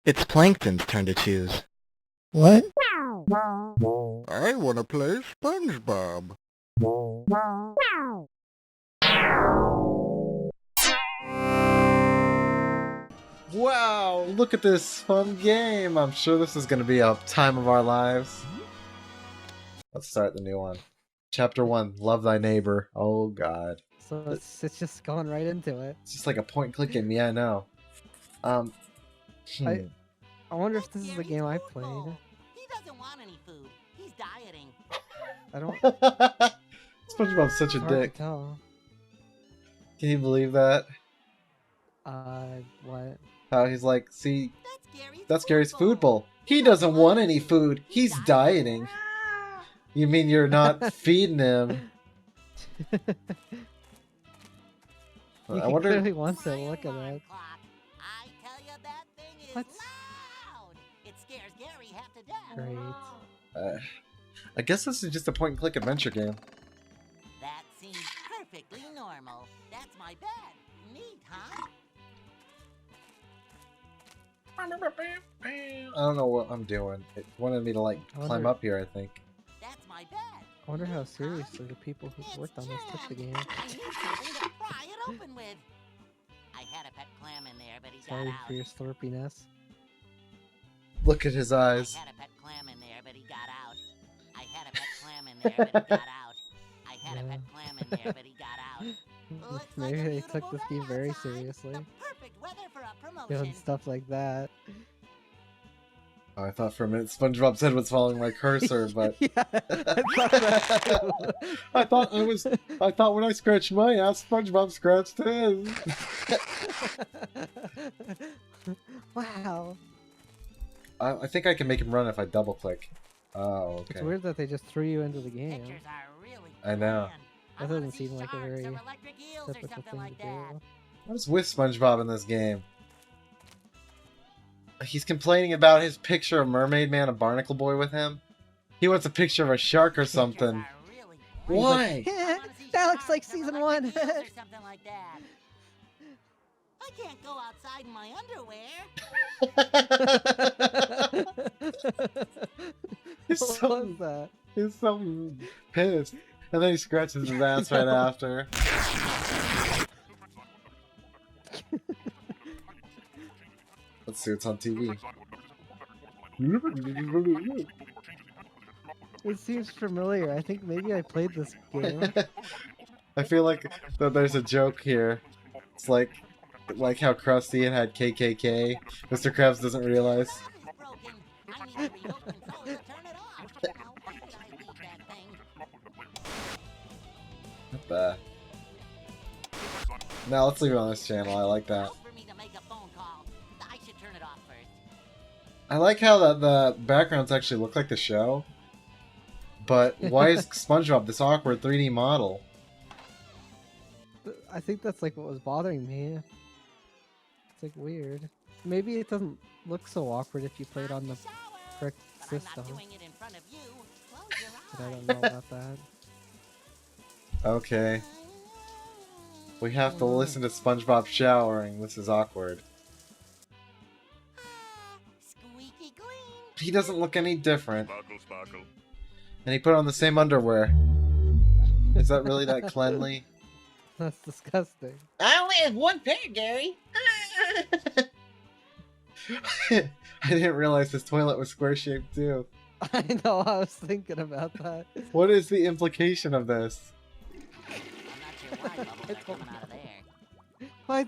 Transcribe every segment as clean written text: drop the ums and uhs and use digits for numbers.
It's Plankton's turn to choose. What? I want to play SpongeBob. Wow, look at this fun game. I'm sure this is going to be a time of our lives. Let's start the new one. Chapter 1, Love Thy Neighbor. Oh, God. So it's just going right into it. It's just like a point-and-click game. Yeah, I know. I wonder if this is the game I played. He doesn't want any food. He's dieting. I don't. SpongeBob's such a Hard to dick. tell. Can you believe that? What? How he's like, see, that's Gary's food bowl. He doesn't want any food. He's dieting. You mean you're not feeding him? He I wonder. clearly wants to look at that. What? It scares Gary half to death. Great. I guess this is just a point-and-click adventure game. That seems perfectly normal. That's my bed. Neat, huh? I don't know what I'm doing. It wanted me to like climb up here, I think. That's my bed. I wonder how seriously the people who worked on this took the game. I need something to fry it open with. I had a pet clam in there, but he got Sorry out. for your slurpiness. Look at his eyes. I had a pet clam in there, but he got out. I had a pet clam in there, but he got out. I had a pet clam in there, but he got out. Looks like Maybe a they took beautiful this day game very outside. seriously. The perfect weather for a promotion. Doing stuff like that. Oh, I thought for a minute SpongeBob's head was following my cursor, but Yeah, I thought that too. I thought when I scratched my ass, SpongeBob scratched his. Wow. I think I can make him run if I double click. Oh, okay. It's weird that they just threw you into the game. Pictures are really I know. grand. I That wanna doesn't see seem like a sharks very or electric eels or typical something thing like to that. do. What's with SpongeBob in this game? He's complaining about his picture of Mermaid Man and Barnacle Boy with him. He wants a picture of a shark or something. Pictures are really grand. Why? I wanna see That looks sharks like or season electric 1. eels or something like that. I can't go outside in my underwear. He's What so, was that? he's so pissed. And then he scratches his ass right after. Let's see what's on TV. It seems familiar. I think maybe I played this game. I feel like that there's a joke here. It's like how Krusty had KKK. Mr. Krabs doesn't realize. Broken. I need a remote control to turn it off. Now, why did I leave that thing? Not bad. Now let's leave it on this channel. I like that. For me to make a phone call. I should turn it off first. I like how the backgrounds actually look like the show. But why is SpongeBob this awkward 3D model? I think that's like what was bothering me. It's like weird. Maybe it doesn't look so awkward if you play it on the correct But I'm system. not doing it in front of you. Close your But I eyes. don't know about that. Okay. We have to listen to SpongeBob showering. This is awkward. Squeaky clean. He doesn't look any different. Sparkle, sparkle. And he put on the same underwear. Is that really that cleanly? That's disgusting. I only have one pair, Gary. I didn't realize this toilet was square-shaped too. I know, I was thinking about that. What is the implication of this? I'm not sure why bubbles are coming out of there. What?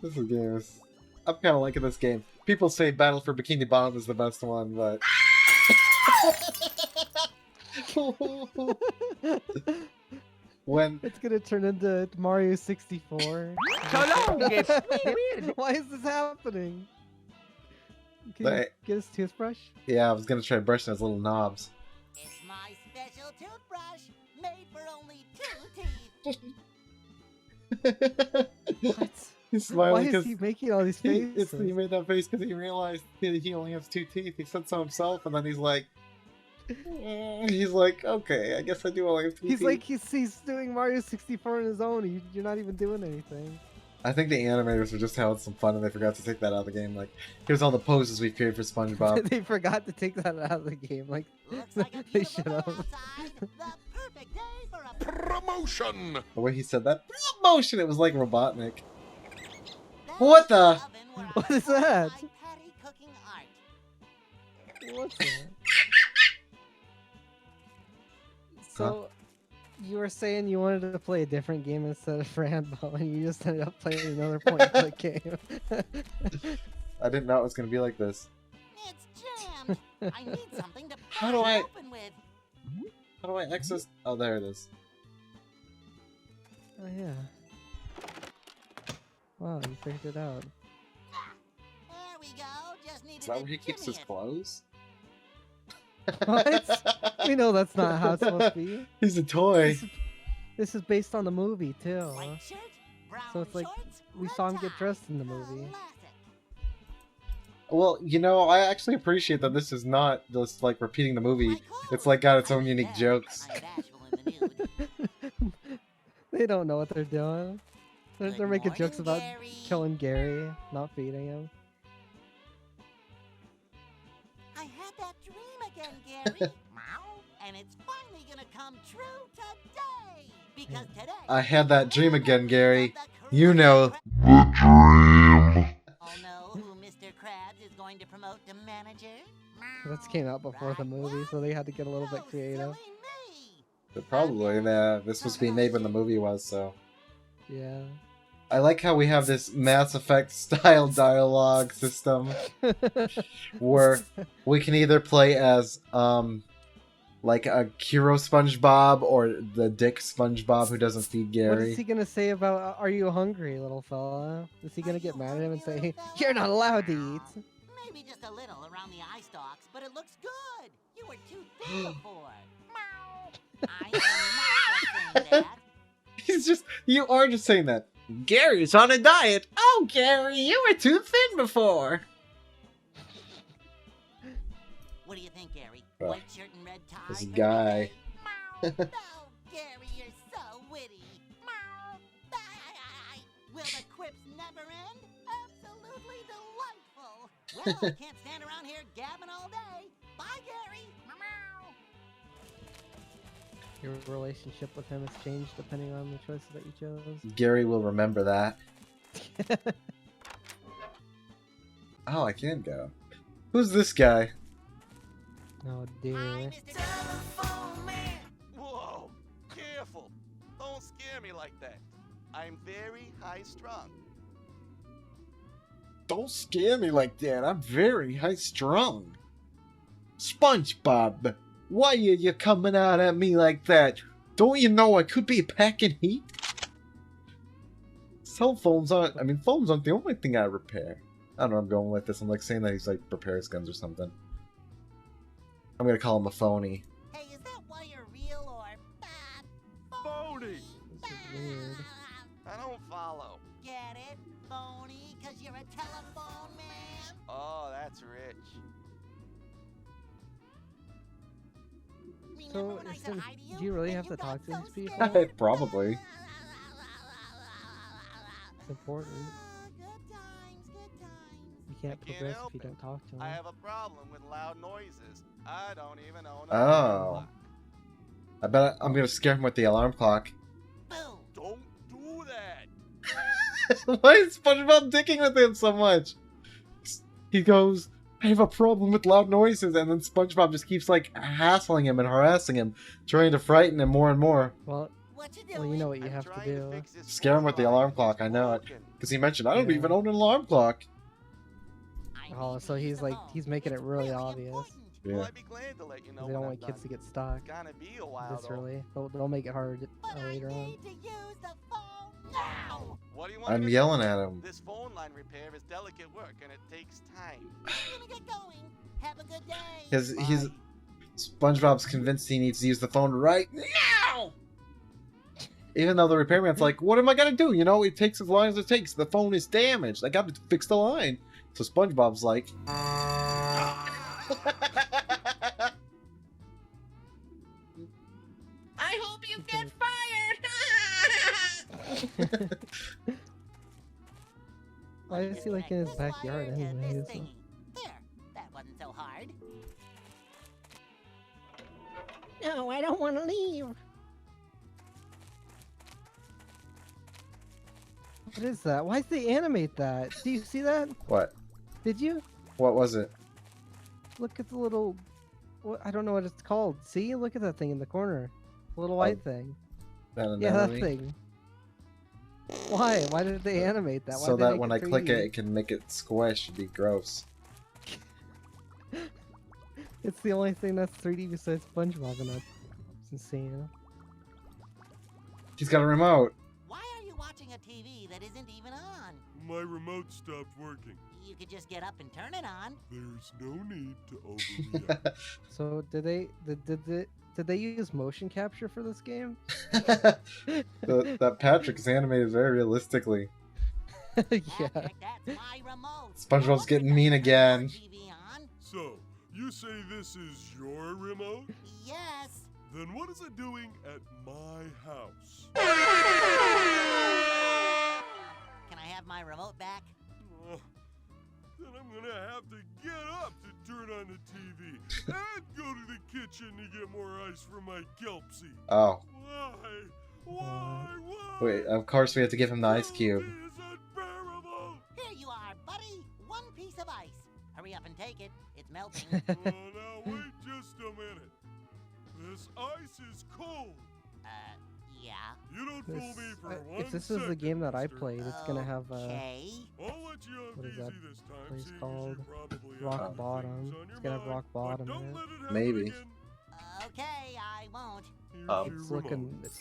This game is... I'm kind of liking this game. People say Battle for Bikini Bottom is the best one, but... when... It's gonna turn into Mario 64. So long, it's weird. Why is this happening? Can you They- get his toothbrush? Yeah, I was gonna try brushing his little knobs. It's my special toothbrush, made for only 2 teeth. What? He's Why smiling is because he making all these faces? he made that face because he realized that he only has 2 teeth. He said so himself, and then he's like, okay, I guess I do only have 2 He's teeth. like he's doing Mario 64 on his own. You're not even doing anything. I think the animators were just having some fun and they forgot to take that out of the game. Like, here's all the poses we created for SpongeBob. They forgot to take that out of the game. Like Looks like a they beautiful should day have. outside. The perfect day for a Promotion! The way he said that motion, it was like Robotnik. That's What the? oven where What I is work that? my patty cooking art. What's that? So, you were saying you wanted to play a different game instead of Rambo, and you just ended up playing another point-and-click game. I didn't know it was gonna be like this. It's jammed. I need something to How pry do it I- open with. How do I access? Oh, there it is. Oh yeah. Wow, you figured it out. There we go. Just needed Is that to where he keeps jimmy his it. clothes? What? We know that's not how it's supposed to be. He's a toy. This is based on the movie too. White shirt, brown So it's like shorts, we red saw him get tie. dressed in the movie. Classic. Well, you know, I actually appreciate that this is not just like repeating the movie. My clothes. It's like got its I own mean, unique they're jokes. unbashful in the nude. They don't know what they're doing. They're Good making jokes morning, about Gary. killing Gary, not feeding him. I had that dream again, Gary. Meow. And it's finally gonna come true today. Because today. I had that dream again, Gary. the You know. I'll know who Mr. Krabs is going to promote to manager. This came out before the movie, so they had to get a little bit creative. But probably, this was being made when the movie was, so. Yeah. I like how we have this Mass Effect style dialogue system where we can either play as, like a hero SpongeBob or the dick SpongeBob who doesn't feed What Gary. is he gonna say about "Are you hungry, little fella"? Is he gonna get mad at him and say, "You're not allowed to eat"? Maybe just a little around the eye stalks, but it looks good. You were too thin before. Meow. I am not just saying that. You are just saying that. Gary's on a diet. Oh, Gary, you were too thin before. What do you think, Gary? Oh, White shirt and red tie. this for guy. Meow. Oh, Gary, you're so witty. Meow. Will the quips never end? Absolutely delightful. Well, I can't stand around here gabbing all day. Bye, Gary. Meow. Your relationship with him has changed depending on the choices that you chose. Gary will remember that. Oh, I can go. Who's this guy? Oh dear. Hi, Mr. Telephone Man. Whoa! Careful! Don't scare me like that. I'm very high strung. Don't scare me like that. I'm very high strung. SpongeBob, why are you coming out at me like that? Don't you know I could be packing heat? Cell phones aren't. I mean, phones aren't the only thing I repair. I don't know where I'm going with this. I'm like saying that he's like repairs guns or something. I'm gonna call him a phony. Hey, is that wire real or Phony! This is weird. I don't follow. Get it? Phony? Cause you're a telephone man? Oh, that's rich. So, Remember when I said is hi to you? do you really And have you to got talk to so these scared? people? Probably. It's important. Good times, good times. You can't I can't progress help if you it. don't talk to I him. have a problem with loud noises. I don't even own a Oh. alarm clock. I bet I'm gonna scare him with the alarm clock. Boom. Don't do that! Why is SpongeBob dicking with him so much? He goes, I have a problem with loud noises, and then SpongeBob just keeps like hassling him and harassing him, trying to frighten him more and more. Well, What you well, doing? you know what you I'm have to trying do. fix this Scare him with the phone alarm line. clock, It's I know it. broken. Because he mentioned, I don't Yeah. even own an alarm clock. I Oh, need so to use he's the like phone. he's making it It's really really obvious. important. Yeah. Well, I'd be glad to let you know They don't when want I'm kids to done. get stuck It's gonna be a while this though. early. They'll make it hard But later I on. need to use the phone now. What do you want I'm me to yelling do? at him. This phone line repair is delicate work and it takes time. I'm gonna get going. Have a good day. He's SpongeBob's convinced he needs to use the phone right now. Even though the repairman's like, what am I gonna do? You know, it takes as long as it takes. The phone is damaged. I gotta fix the line. So SpongeBob's like, I hope you get fired! Why is he like in his backyard anyways? There, that wasn't so hard. No, I don't want to leave. What is that? Why did they animate that? Do you see that? what? Did you? What was it? Look at the little... What, I don't know what it's called. See? Look at that thing in the corner. The little white thing. An Yeah, that anatomy? thing. Why? Why did they animate that? Why So did they that make when I click 3D? it can make it squish. It'd be gross. It's the only thing that's 3D besides SpongeBob, and that's insane. He's got a remote. Why are you watching a TV that isn't even on? My remote stopped working. You could just get up and turn it on. There's no need to overreact. So did they use motion capture for this game? That Patrick is animated very realistically. Yeah. Patrick, that's my remote. SpongeBob's getting mean again. TV on? So, you say this is your remote? Yes. Then what is it doing at my house? Can I have my remote back? Oh, then I'm gonna have to get up to turn on the TV and go to the kitchen to get more ice for my kelpsie. Oh. Why? Wait, of course we have to give him the ice cube. This is unbearable. Here you are, buddy. One piece of ice. Hurry up and take it. It's melting. Oh, now wait just a minute. This ice is cold. Yeah. You don't fool This, me for one if this is the second, game that I mister. played, it's gonna have Okay. I'll let you off what is easy that this time, place seeing as called? you probably have Rock other Bottom. things on It's your gonna have mind, Rock but Bottom don't in it. let it happen Maybe. again. Okay, I won't. Here's Um, your It's remote.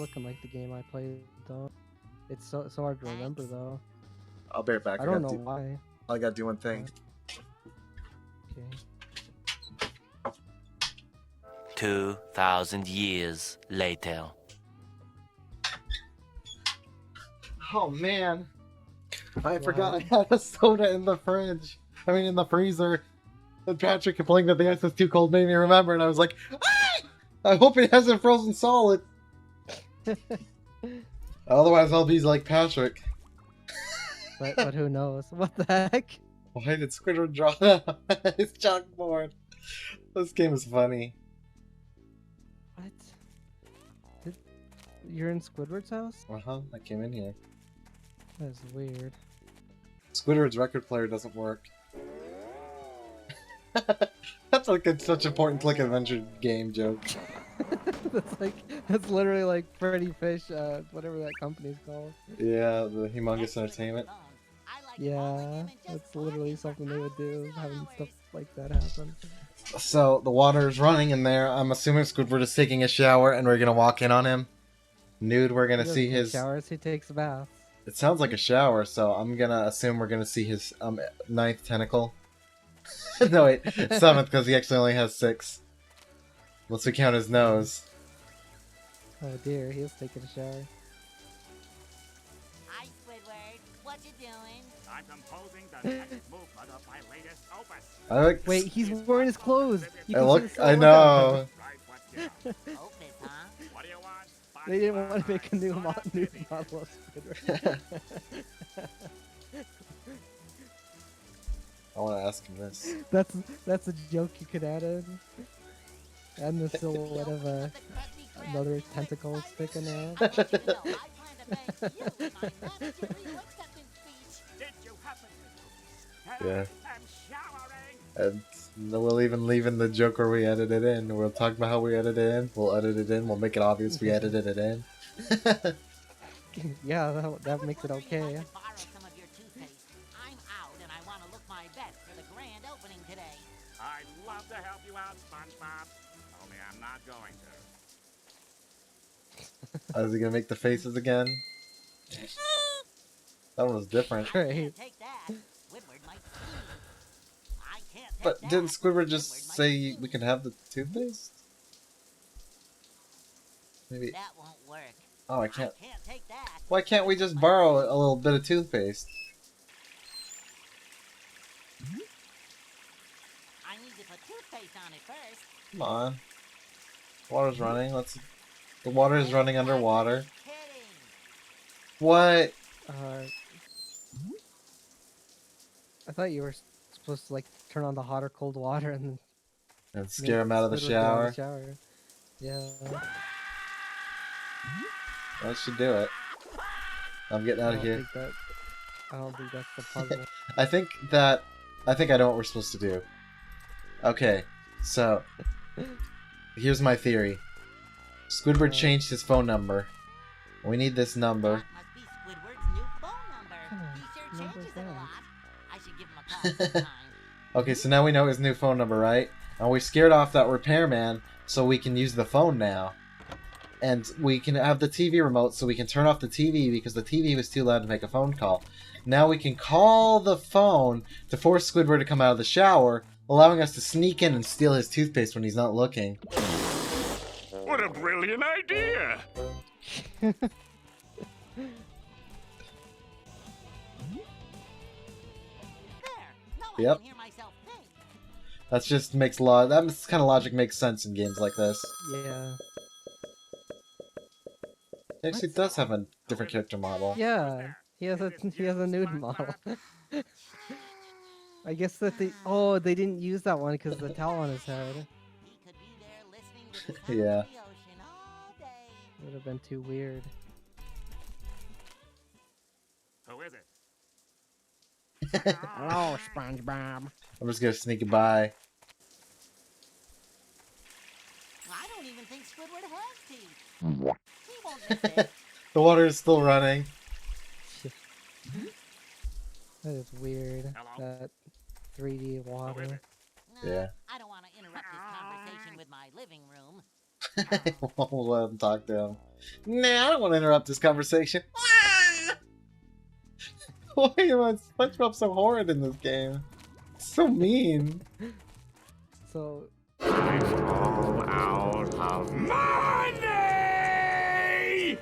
looking like the game I played though. It's so hard to remember Thanks. though. I'll bear it back. I don't know why. I gotta do one thing. Okay. 2,000 years later. Oh man, I forgot I had a soda in the fridge. I mean, in the freezer. And Patrick complaining that the ice is too cold made me remember, and I was like, ah! I hope it hasn't frozen solid. Otherwise, I'll be like Patrick. But who knows? What the heck? Why did Squidward draw that on his chalkboard? This game is funny. What? You're in Squidward's house? I came in here. That's weird. Squidward's record player doesn't work. That's like a such important click adventure game joke. that's literally like Freddy Fish, whatever that company's called. Yeah, the Humongous Entertainment. Yeah, that's literally something they would do, having stuff like that happen. So the water is running in there. I'm assuming Squidward is taking a shower, and we're gonna walk in on him. Nude, we're gonna He see doesn't take his. showers. He takes a bath. It sounds like a shower, so I'm gonna assume we're gonna see his ninth tentacle. No wait, seventh, because he actually only has 6. Unless we count his nose. Oh dear, he is taking a shower. Hi, Squidward. What you doing? I'm composing the next movement of my latest opus. I like. Wait, he's wearing his clothes. You I can see look. the I silhouette. know. Right, what's your Opus, huh? What do you want? They didn't want to make a new model of Squidward. I want to ask him this. That's a joke you could add in. And the silhouette of another tentacle sticking out. I want you to know I plan to thank you in my managerial acceptance speech. Did you happen to Yeah. I'm showering. And we'll even leave in the joke where we edited it in. We'll talk about how we edited it in. We'll edit it in. We'll make it obvious we edited it in. Yeah, that makes it I was wondering if I okay. could borrow some of your toothpaste. I'm out and I want to look my best for the grand opening today. I'd love to help you out, SpongeBob. Only I'm not going to. Is he gonna make the faces again? That one was different. I Great. can't take that. Squidward might sue me. I can't take But that. didn't Squidward just Squidward might say sue we me. can have the toothpaste? Maybe. That won't work. Oh, I can't. Can't take that. Why can't we just borrow a little bit of toothpaste? I need to put toothpaste on it first. Come on. Water's running. Let's. The water is running underwater. Kidding. What? I thought you were supposed to like turn on the hot or cold water and And scare him out of the Squidward get out of shower. the shower. Yeah. That should do it. I'm getting out of here. I don't think that's the puzzle. I think I know what we're supposed to do. Okay, so here's my theory. Squidward changed his phone number. We need this number. That must be Squidward's new phone number. He sure number changes is it a that? lot. I should give him a call sometime. Okay, so now we know his new phone number, right? And we scared off that repairman, so we can use the phone now. And we can have the TV remote so we can turn off the TV because the TV was too loud to make a phone call. Now we can call the phone to force Squidward to come out of the shower, allowing us to sneak in and steal his toothpaste when he's not looking. What a brilliant idea! There. Now I Yep. can hear myself think. That just makes that kind of logic makes sense in games like this. Yeah. He actually does have a different character model. Yeah. He has a nude model. I guess that they didn't use that one because of the towel on his head. He could be there listening to the sound Yeah. of the ocean all day. Would have been too weird. Who is it? Hello, SpongeBob. I'm just gonna sneak it by. I don't even think Squidward has teeth. He won't miss it. The water is still running. That is weird. Hello? That 3D Who is water. it? No, Yeah. I don't want to interrupt this conversation with my living room. We'll let him talk to him. Nah, I don't want to interrupt this conversation. Why am SpongeBob so horrid in this game? So mean. So It's all out of money!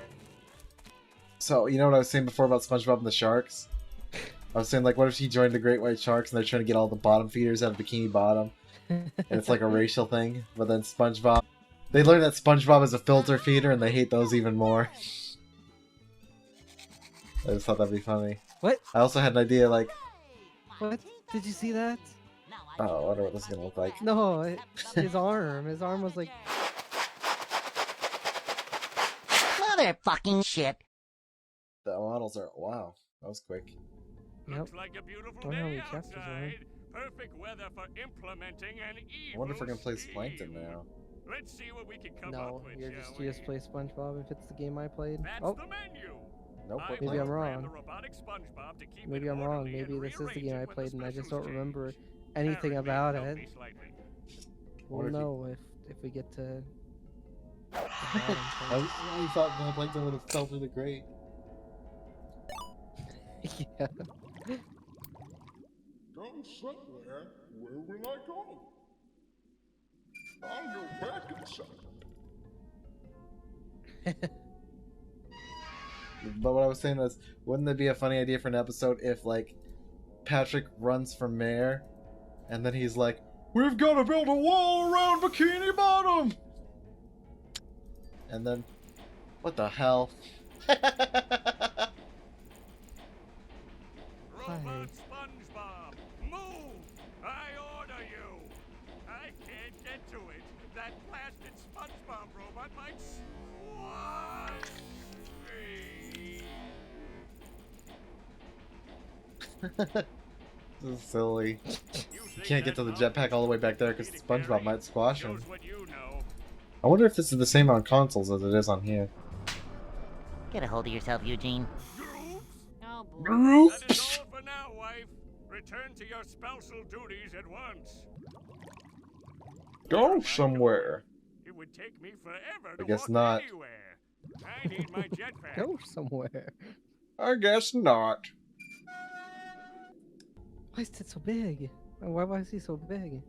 So, you know what I was saying before about SpongeBob and the sharks? I was saying, like, what if he joined the Great White Sharks and they're trying to get all the bottom feeders out of Bikini Bottom? And it's like a racial thing. But then SpongeBob... They learn that SpongeBob is a filter feeder and they hate those even more. I just thought that'd be funny. what? I also had an idea, like, What? Did you see that? oh, I wonder what this is gonna look like. No, his arm. His arm was like. Motherfucking shit. The models are... Wow, that was quick. Yep. Looks like a beautiful Wonder how day many chapters are in. outside. Perfect weather for implementing an evil I wonder if we're gonna play scheme. Plankton now. Let's see what we can come No, up with, you shall just we? play SpongeBob if it's the game I played. That's Oh, the menu. Nope, I we're Maybe I'm playing. wrong. programmed the robotic SpongeBob to keep maybe it I'm wrong. orderly and Maybe this is the rearrange game it I when the played and I just specials don't remember change. anything Apparently, about don't it. be slightly. We'll What if you- know if we get to. the bottom I part. thought the Plankton would have fell through the grate. Yeah. Go somewhere. Where will I go? I'll go back inside. But what I was saying was, wouldn't it be a funny idea for an episode if, like, Patrick runs for mayor, and then he's like, "We've got to build a wall around Bikini Bottom!" And then, what the hell? Robot SpongeBob, move! I order you! I can't get to it. That blasted SpongeBob robot might squash me! This is silly. You think Can't get to the that's jetpack all the way back there because easy to SpongeBob carry? might squash him. Shows what you know. I wonder if this is the same on consoles as it is on here. Get a hold of yourself, Eugene. Grooves? Oh boy. That is all for now, wife. Return to your spousal duties at once. Go somewhere. It would take me forever I to guess walk not. anywhere. I need my jetpack. Go somewhere. I guess not. Why is it so big? Why is he so big?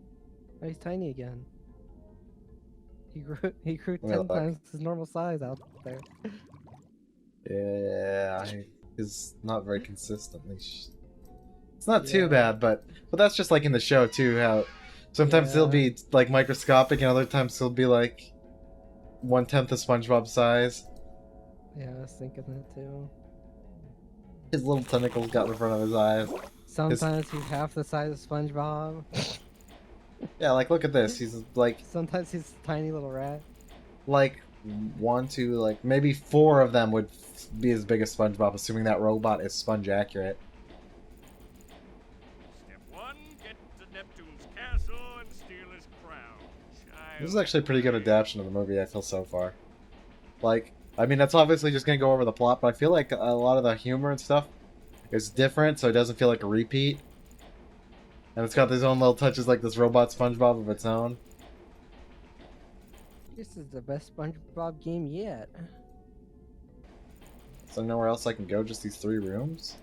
Now he's tiny again. He grew Let me 10 look. times his normal size out there. Yeah, he's not very consistently. It's not too bad, but that's just like in the show too. How sometimes he'll be like microscopic, and other times he'll be like 1/10 of SpongeBob size. Yeah, I was thinking that too. His little tentacles got in front of his eyes. Sometimes he's half the size of SpongeBob. Yeah, like look at this. He's like Sometimes he's a tiny little rat. like 1, 2, like maybe 4 of them would be as big as SpongeBob, assuming that robot is sponge accurate. Step 1, get to Neptune's castle and steal his crown. This is actually a pretty good adaptation of the movie, I feel, so far. Like, I mean, that's obviously just gonna go over the plot, but I feel like a lot of the humor and stuff is different, so it doesn't feel like a repeat. And it's got these own little touches, like this robot SpongeBob of its own. This is the best SpongeBob game yet. So nowhere else I can go, just these 3 rooms?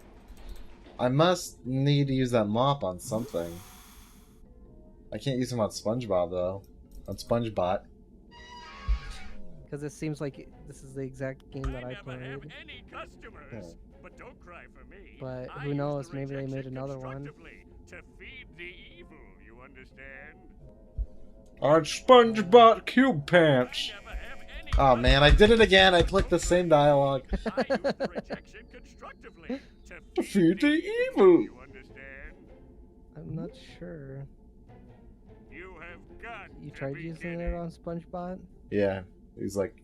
I must need to use that mop on something. I can't use him on SpongeBob, though. On SpongeBot. Because it seems like this is the exact game that I played. Any customers, but don't cry for me. But I who use knows, the maybe they made rejection another one. constructively to feed the evil, you understand? On SpongeBob SquarePants. Oh man, I did it again. I clicked the same dialogue. I use the rejection constructively To feed the evil. you understand? I'm not sure. You have got You to tried be using kidding. it on SpongeBob? Yeah, he's like,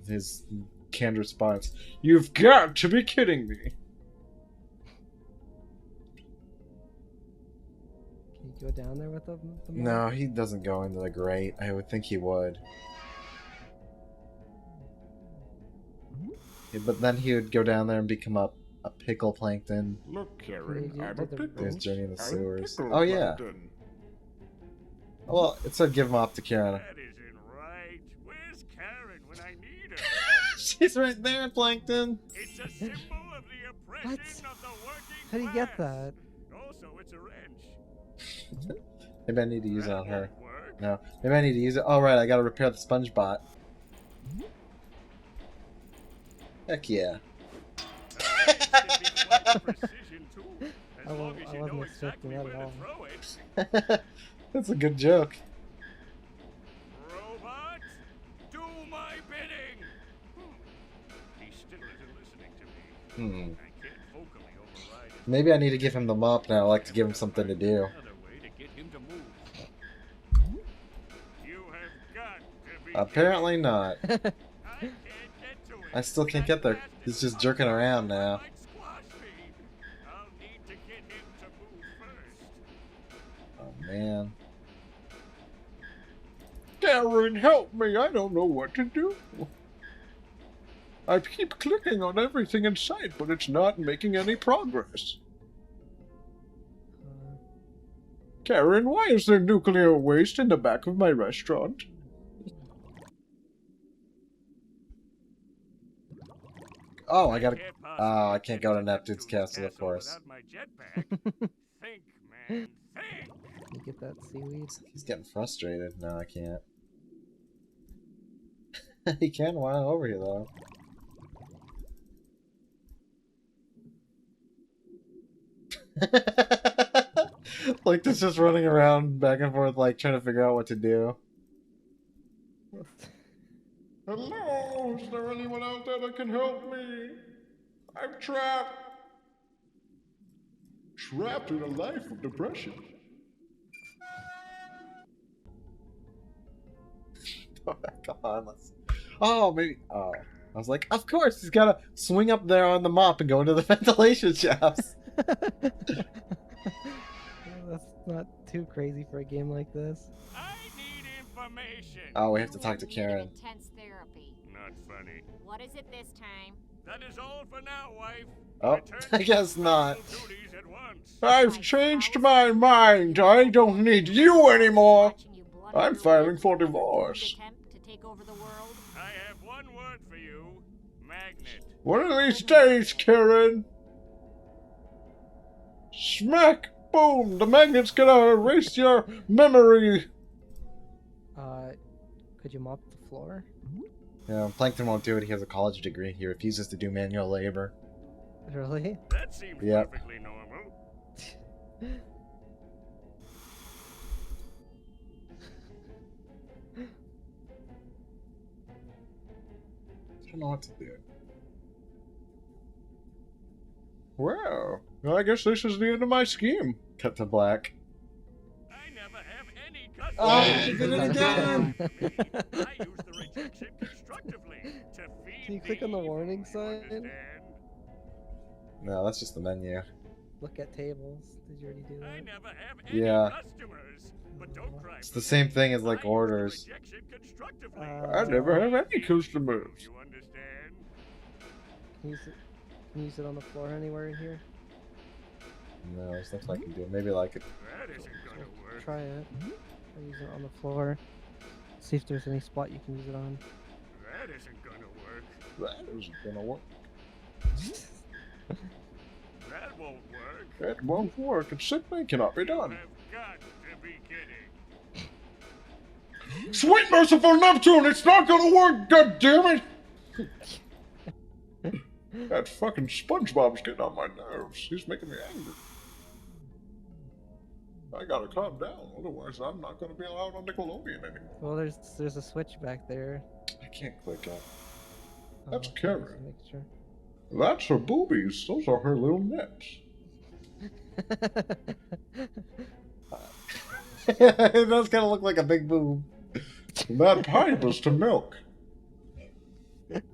his canned response. You've got to be kidding me. Can you go down there with the No, he doesn't go into the grate. I would think he would. Yeah, but then he would go down there and become a pickle plankton. Look, Karen, you I'm do a the pickle. His journey in the I'm sewers. pickle Oh yeah. plankton. Well, it said give him up to Karen. That isn't right. Where's Karen when I need her? She's right there, Plankton. It's a symbol of the oppression What? of the working How do you get class. that? Also, it's a wrench. Maybe I need to use it on her. That won't work. No, maybe I need to use it. Oh right, I gotta repair the SpongeBot. Heck yeah. I wasn't expecting that at all. That's a good joke. Robot, do my bidding. He still isn't listening to me. Hmm. I can't vocally override his Maybe I need to give him the mop now. I like to give him something to do. another way to get him to move. You have got to be Apparently not. I can't get to it. I still can't get there. He's just jerking around now. Like squash me. I'll need to get him to move first. Oh man. Karen, help me. I don't know what to do. I keep clicking on everything in sight, but it's not making any progress. Karen, why is there nuclear waste in the back of my restaurant? Oh, I gotta. Can't Oh, possibly I can't go to Neptune's get castle, of course. without my jetpack. Think, man. Think. You get that seaweed? He's getting frustrated. No, I can't. He can run over here though. Like this, just running around back and forth, like trying to figure out what to do. Hello, is there anyone out there that can help me? I'm trapped. Trapped in a life of depression. Come on, let's. Oh, maybe. Oh, I was like, of course, he's gotta swing up there on the mop and go into the ventilation shafts. That's not too crazy for a game like this. I need information. Oh, we have to talk to Karen. Intense therapy. Not funny. What is it this time? That is all for now, wife. Oh, Return I to guess your not. personal duties at once. I've changed my mind. I don't need you anymore. Watching you blunder I'm your filing way for through the divorce. attempt to take over the world. I have one word for you. Magnet. One of these days, Karen. Smack! Boom! The magnet's gonna erase your memory. Could you mop the floor? Yeah, Plankton won't do it. He has a college degree. He refuses to do manual labor. Really? That seems Yep. perfectly normal. I don't know what to do. Well, I guess this is the end of my scheme. Cut to black. I never have any customers. Oh, he did it again! I use the rejection constructively to feed Can you click on the people, warning you sign? understand? No, that's just the menu. Look at tables. Did you already do I that? never have any Yeah. customers. But don't cry. It's the same thing as I like use the orders. rejection constructively. I never have any customers. You understand? Can you use it on the floor anywhere in here? No, there's nothing I can do. Maybe like it. That isn't gonna work. Try it. Or use it on the floor. See if there's any spot you can use it on. That isn't gonna work. That isn't gonna work. That won't work. It won't work. It simply cannot be You done. have got to be kidding. Sweet merciful Neptune, it's not gonna work, god damn it! That fucking SpongeBob's getting on my nerves. He's making me angry. I gotta calm down, otherwise I'm not gonna be allowed on Nickelodeon anymore. Well, there's a switch back there. I can't click it. Oh, That's just Karen. make sure. That's her boobies. Those are her little nips. It does kind of look like a big boob. And that pipe is to milk.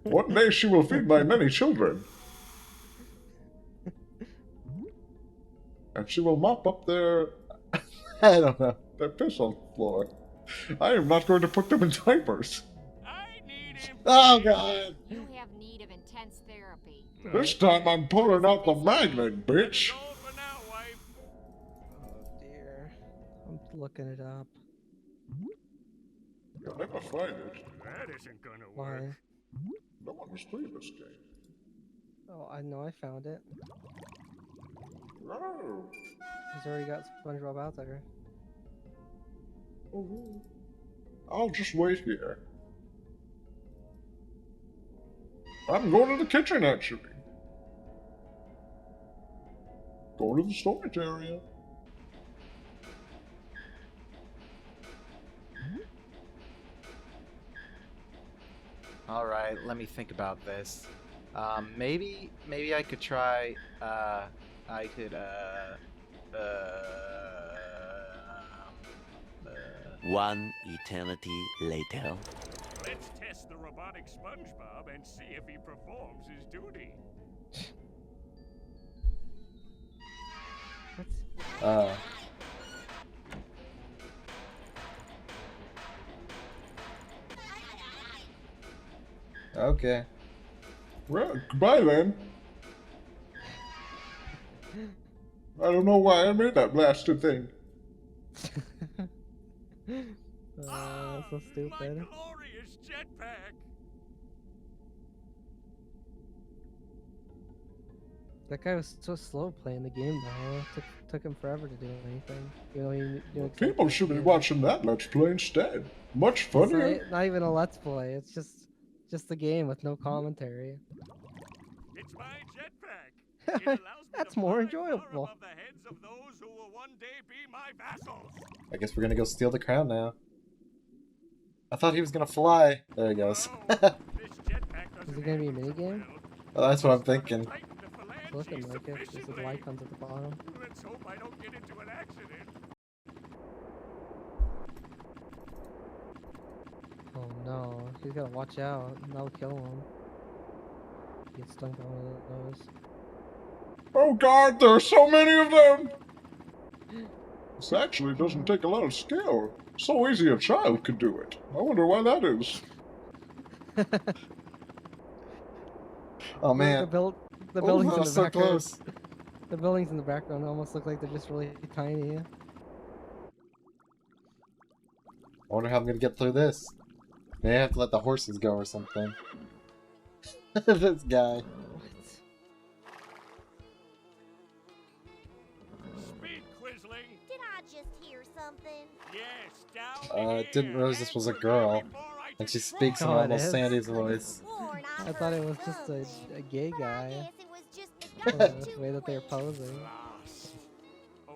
One day she will feed my many children. And she will mop up their... I don't know. Their piss on the floor. I am not going to put them in diapers. I need him. Oh, God. You have need of intense therapy. This time I'm pulling out the magnet, bitch. That's all for now, wife. Oh dear. I'm looking it up. You'll never find it. That isn't gonna Why? work. No one was playing this game. Oh, I know I found it. No. He's already got SpongeBob out there. I'll just wait here. I'm going to the kitchen, actually. Going to the storage area. Alright, let me think about this. Maybe I could try, I could, One eternity later. Let's test the robotic SpongeBob and see if he performs his duty. What? Okay. Well, goodbye then. I don't know why I made that blasted thing. So My stupid. glorious jetpack. That guy was so slow playing the game though. Took him forever to do anything. You know, he knew People should be watching that Let's Play instead. Much It's funnier. not even a let's play. It's just the game with no commentary. It's my jetpack. It allows me That's to more fly enjoyable. far above the heads of those who will one day be my vassals. I guess we're gonna go steal the crown now. I thought he was gonna fly. There he goes. No, this jetpack doesn't Is it gonna be a handle so minigame? well. Well, that's what I'm thinking. Tighten the phalanges It's looking like it. There's a sufficiently. icons at the bottom. Let's hope I don't get into an accident. Oh no, he's gotta watch out. That'll kill him. Get stung by one of those. Oh god, there are so many of them! This actually doesn't take a lot of skill. So easy a child could do it. I wonder why that is. Oh The man. the buildings Oh, in the so background. close. The buildings in the background almost look like they're just really tiny. I wonder how I'm gonna get through this. Maybe I have to let the horses go or something. This guy. Speed Quisling. Did I just hear something? Yes, down Didn't realize this was a girl. Before I And she speaks in Oh, it almost is? Sandy's voice. I thought it was just a gay guy. Oh, The way that they're posing. Oh,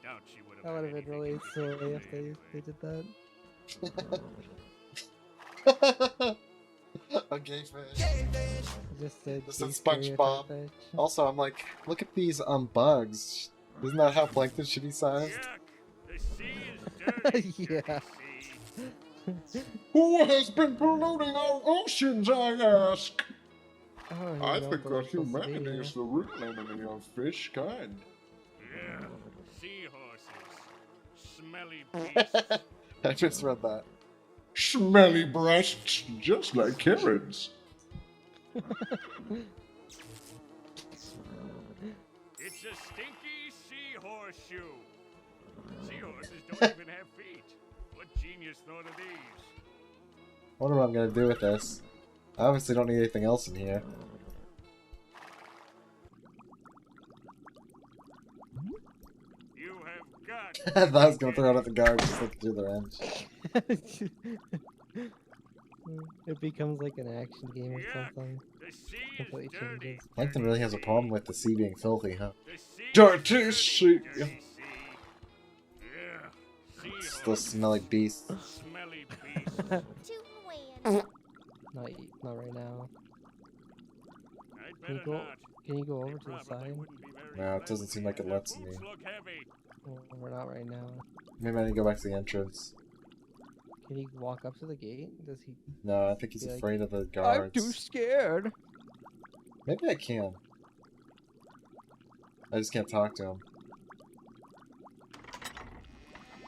doubt she would That would have been really silly if they did that. A gay fish. Just a This gay is SpongeBob. stereotype. Also, I'm like, look at these bugs. Isn't that how plankton should be sized? Yuck! The sea is dirty. Yeah. Sea. Who has been polluting our oceans, I ask? I don't I even know think what that they're supposed to be humanity here. is the real enemy of fish kind. Yeah. Seahorses. Smelly beasts. I just read that. Smelly breasts, just like Karen's. It's a stinky seahorse shoe. Seahorses don't even have feet. What genius thought of these? Wonder what I'm gonna do with this. I obviously don't need anything else in here. You have got. I thought I was gonna throw it at the garbage, just look through the wrench. It becomes like an action game or Yuck. something. The sea is Completely dirty. changes. Plankton really has a problem with the sea being filthy, huh? The sea Dirty is sea. dirty sea. Yeah. It's those smelly beasts. Smelly beast. Not right now. I'd Can you better go? not. Can you go They over to the probably side? wouldn't be very No, it doesn't friendly, seem like it and their lets me. boots look heavy. Well, we're not right now. Maybe I need to go back to the entrance. Can he walk up to the gate? Does he? No, I think he's Be like, afraid of the I'm guards. too scared. Maybe I can. I just can't talk to him.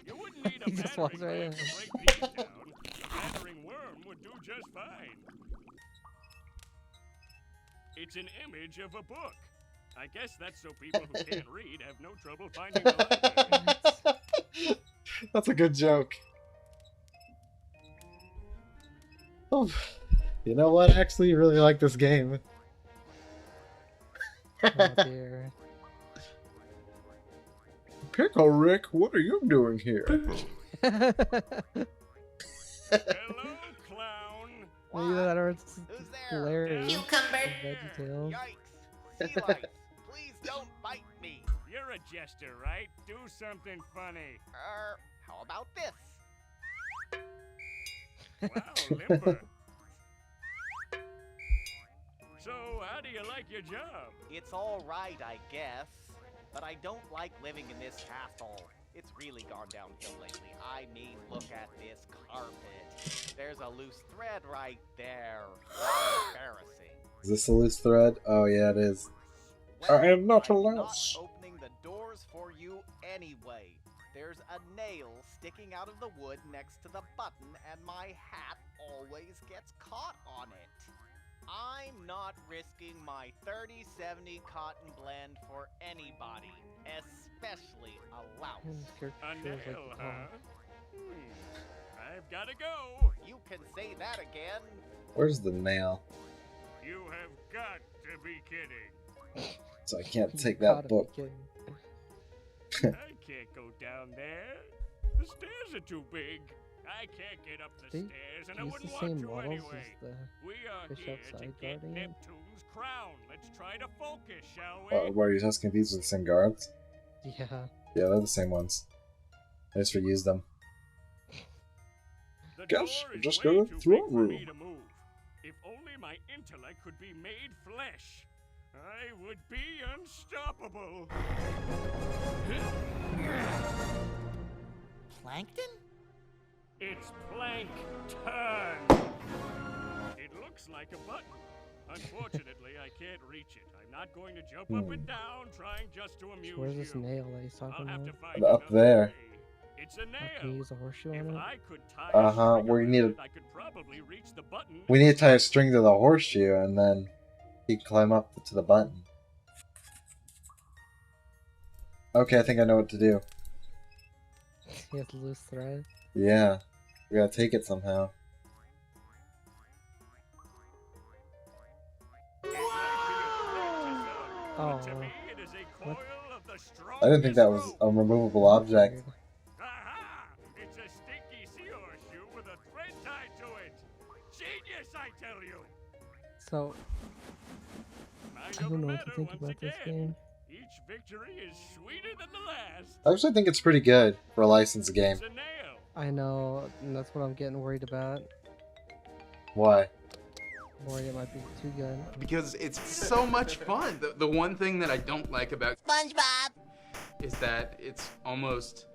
You wouldn't need a He just walks battering right ram in. to break these down. A battering worm would do just fine. It's an image of a book. I guess that's so people who can't read have no trouble finding the library. That's a good joke. Oh, you know what? I actually really like this game. Oh dear. Pickle Rick, what are you doing here? Hello, clown. Maybe that or it's Who's there? Larry. Cucumber. VeggieTales. Yikes! Sea lice, please don't bite me. You're a jester, right? Do something funny. How about this? Wow, limber. So, how do you like your job? It's all right, I guess. But I don't like living in this castle. It's really gone downhill lately. I mean, look at this carpet. There's a loose thread right there. Embarrassing. Is this a loose thread? Oh yeah, it is. I am not a I'm louse. not opening the doors for you anyway. There's a nail sticking out of the wood next to the button, and my hat always gets caught on it. I'm not risking my 30/70 cotton blend for anybody, especially a His louse. character A feels like nail, the huh? Paul. I've gotta go. You can say that again. Where's the nail? You have got to be kidding. So I can't You take gotta that be book. kidding. I can't go down there. The stairs are too big. I can't get up the They stairs, and I use wouldn't the want same to models anyway. as the We are fish here to outside get guarding it. Neptune's crown. Let's try to focus, shall we? Why are you just confused with the same guards? Yeah. Yeah, they're the same ones. I just reused them. The Guess door we're is just way going too through big a for me room. to move. If only my intellect could be made flesh, I would be unstoppable. Plankton? It's plankton. It looks like a button. Unfortunately, I can't reach it. I'm not going to jump up and down trying just to amuse Where's this you. nail that he's I'll talking have to about? find Up another there. way. It's a Oh, can you nail. use a horseshoe If on it? I could tie Uh-huh, a string we around need it, a- I could probably reach the button. We need to tie a string to the horseshoe and then he can climb up to the button. Okay, I think I know what to do. He has loose thread. Yeah. We gotta take it somehow. Oh. To me, it is a coil of the I didn't think that was strongest a rope. removable object. Weird. Aha! It's a stinky sea horseshoe with a thread tied to I tell you. So, Mind I don't over know what to matter think once about this again. game. Each victory is sweeter than the last. I actually think it's pretty good for a licensed game. It's a nail. I know, and that's what I'm getting worried about. Why? Worried it might be too good. Because it's so much fun. The one thing that I don't like about SpongeBob! is that it's almost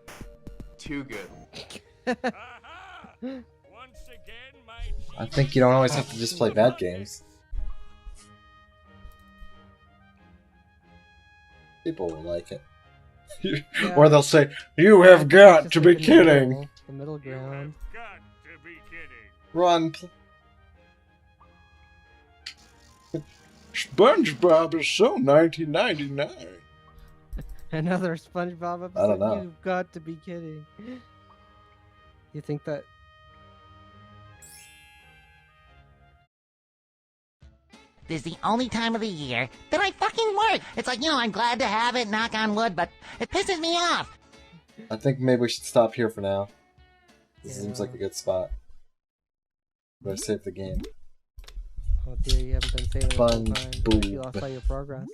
too good. Aha! Once again, my I think you don't always have to just play bad games. People will like it. Yeah. Or they'll say, "You have got Just to like be the kidding!" middle- The middle You have ground. got to be kidding. Run. SpongeBob is so 1999. Another SpongeBob episode? I don't know. You've got to be kidding. You think that... This is the only time of the year that I fucking work. It's like, I'm glad to have it, knock on wood, but it pisses me off. I think maybe we should stop here for now. This Yeah. seems like a good spot. Better save the game. Oh dear, you haven't been saving it the whole time. Fun You lost all your progress.